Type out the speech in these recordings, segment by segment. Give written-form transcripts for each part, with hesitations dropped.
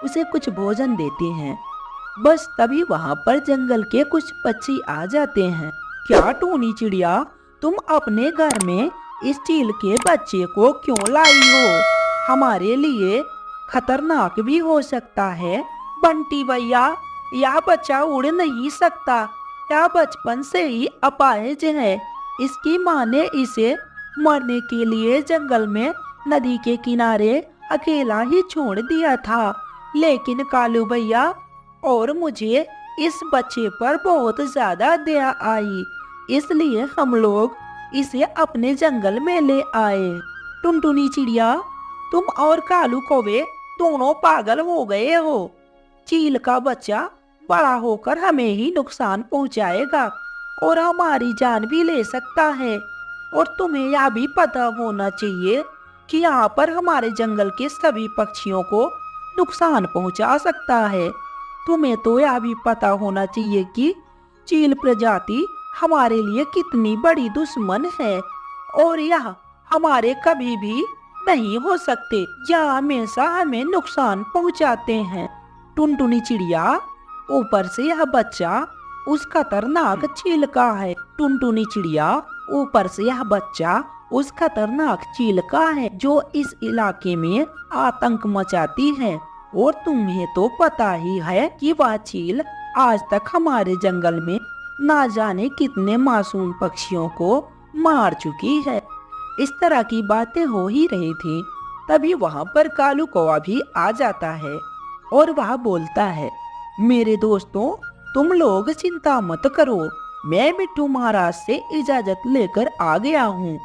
उसे कुछ भोजन देते हैं। बस तभी वहां पर जंगल के कुछ पक्षी आ जाते हैं। क्या टूनी चिड़िया, तुम अपने घर में इस चील के बच्चे को क्यों लाई हो? हमारे लिए खतरनाक भी हो सकता है। बंटी भैया, यह बच्चा उड़ नहीं सकता। यह बचपन से ही अपाहिज है। इसकी माँ ने इसे मरने के लिए जंगल में नदी के किनारे अकेला ही छोड़ दिया था। लेकिन कालू भैया, और मुझे इस बच्चे पर बहुत ज्यादा दया आई, इसलिए हम लोग इसे अपने जंगल में ले आए। टुनटुनी चिड़िया, तुम और कालू कौवे दोनों पागल हो गए हो। चील का बच्चा बड़ा होकर हमें ही नुकसान पहुंचाएगा और हमारी जान भी ले सकता है। और तुम्हें यह भी पता होना चाहिए कि यहाँ पर हमारे जंगल के सभी पक्षियों को नुकसान पहुंचा सकता है। तुम्हें तो यह भी पता होना चाहिए कि चील प्रजाति हमारे लिए कितनी बड़ी दुश्मन है और यह हमारे कभी भी नहीं हो सकते। यह हमेशा हमें नुकसान पहुंचाते हैं। टुनटुनी चिड़िया, ऊपर से यह बच्चा उस खतरनाक चील का है। टुनटुनी चिड़िया, ऊपर से यह बच्चा उस खतरनाक चील का है जो इस इलाके में आतंक मचाती है। और तुम्हें तो पता ही है कि वह चील आज तक हमारे जंगल में ना जाने कितने मासूम पक्षियों को मार चुकी है। इस तरह की बातें हो ही रही थी, तभी वहां पर कालू कौवा भी आ जाता है और वह बोलता है, मेरे दोस्तों, तुम लोग चिंता मत करो। मैं मिट्ठू महाराज से इजाजत लेकर आ गया हूँ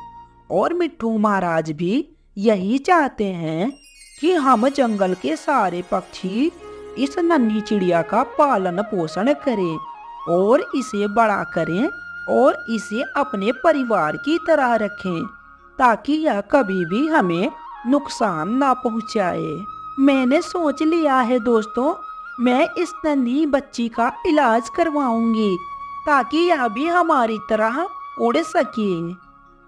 और मिट्ठू महाराज भी यही चाहते हैं कि हम जंगल के सारे पक्षी इस नन्ही चिड़िया का पालन पोषण करें और इसे बड़ा करें और इसे अपने परिवार की तरह रखें ताकि यह कभी भी हमें नुकसान ना पहुंचाए। मैंने सोच लिया है दोस्तों, मैं इस नन्ही बच्ची का इलाज करवाऊंगी ताकि यह भी हमारी तरह उड़ सके।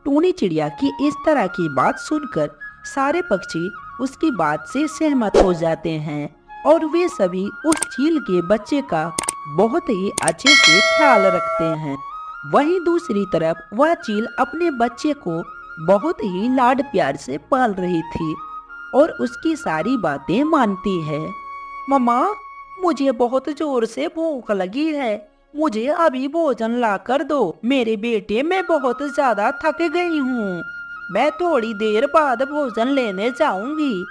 टूनी चिड़िया की इस तरह की बात सुनकर सारे पक्षी उसकी बात से सहमत हो जाते हैं और वे सभी उस चील के बच्चे का बहुत ही अच्छे से ख्याल रखते हैं। वहीं दूसरी तरफ वह चील अपने बच्चे को बहुत ही लाड प्यार से पाल रही थी और उसकी सारी बातें मानती है। मम्मा, मुझे बहुत जोर से भूख लगी है, मुझे अभी भोजन ला कर दो। मेरे बेटे, मैं बहुत ज्यादा थक गई हूँ। मैं थोड़ी देर बाद भोजन लेने जाऊंगी,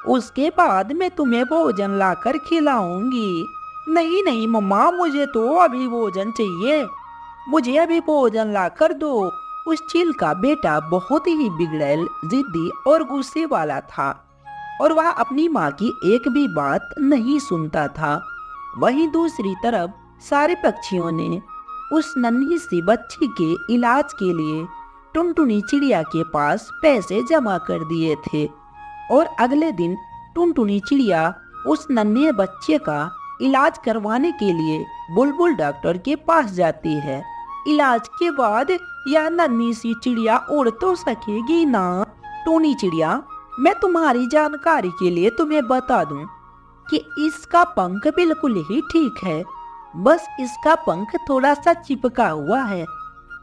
उसके बाद मैं तुम्हें भोजन लाकर खिलाऊंगी। नहीं नहीं मम्मा, मुझे तो अभी भोजन चाहिए, मुझे अभी भोजन लाकर दो। उस चील का बेटा बहुत ही बिगड़ैल, जिद्दी और गुस्से वाला था और वह अपनी माँ की एक भी बात नहीं सुनता था। वहीं दूसरी तरफ सारे पक्षियों ने उस नन्ही सी बच्ची के इलाज के लिए टुनटुनी चिड़िया के पास पैसे जमा कर दिए थे और अगले दिन टुनटुनी चिड़िया उस नन्हे बच्चे का इलाज करवाने के लिए बुलबुल डॉक्टर के पास जाती है। इलाज के बाद यह नन्ही सी चिड़िया उड़ तो सकेगी ना? टूनी चिड़िया, मैं तुम्हारी जानकारी के लिए तुम्हें बता दूं कि इसका पंख बिल्कुल ही ठीक है, बस इसका पंख थोड़ा सा चिपका हुआ है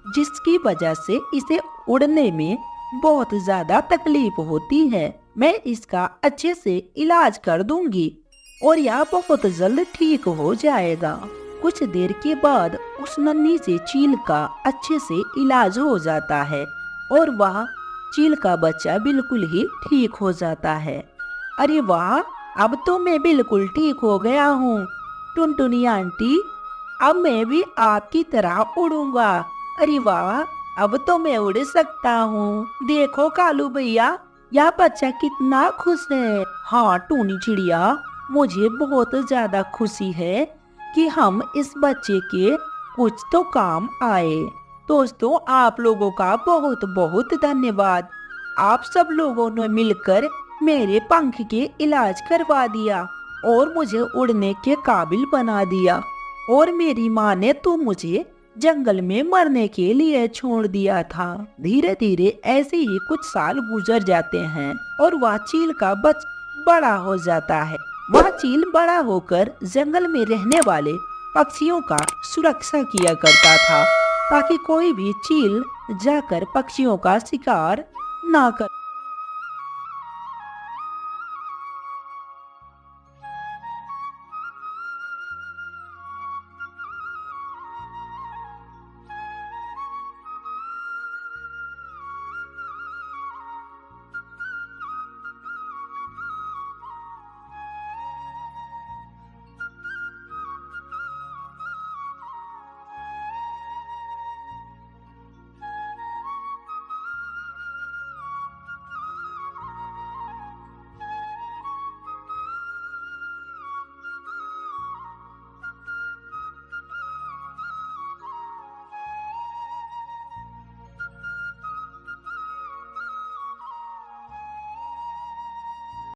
जिसकी वजह से इसे उड़ने में बहुत ज्यादा तकलीफ होती है। मैं इसका अच्छे से इलाज कर दूंगी और यह बहुत जल्द ठीक हो जाएगा। कुछ देर के बाद उस नन्ही से चील का अच्छे से इलाज हो जाता है और वह चील का बच्चा बिल्कुल ही ठीक हो जाता है। अरे वाह, अब तो मैं बिल्कुल ठीक हो गया हूँ टुनटुनी आंटी, अब मैं भी आपकी तरह उड़ूंगा। अरे वाह, अब तो मैं उड़ सकता हूँ। देखो कालू भैया, यह बच्चा कितना खुश है। हाँ टूनी चिड़िया, मुझे बहुत ज्यादा खुशी है कि हम इस बच्चे के कुछ तो काम आए। दोस्तों, आप लोगों का बहुत बहुत धन्यवाद। आप सब लोगों ने मिलकर मेरे पंख के इलाज करवा दिया और मुझे उड़ने के काबिल बना दिया और मेरी माँ ने तो मुझे जंगल में मरने के लिए छोड़ दिया था। धीरे धीरे ऐसे ही कुछ साल गुजर जाते हैं और वह चील का बड़ा हो जाता है वह चील बड़ा होकर जंगल में रहने वाले पक्षियों का सुरक्षा किया करता था, ताकि कोई भी चील जाकर पक्षियों का शिकार ना कर।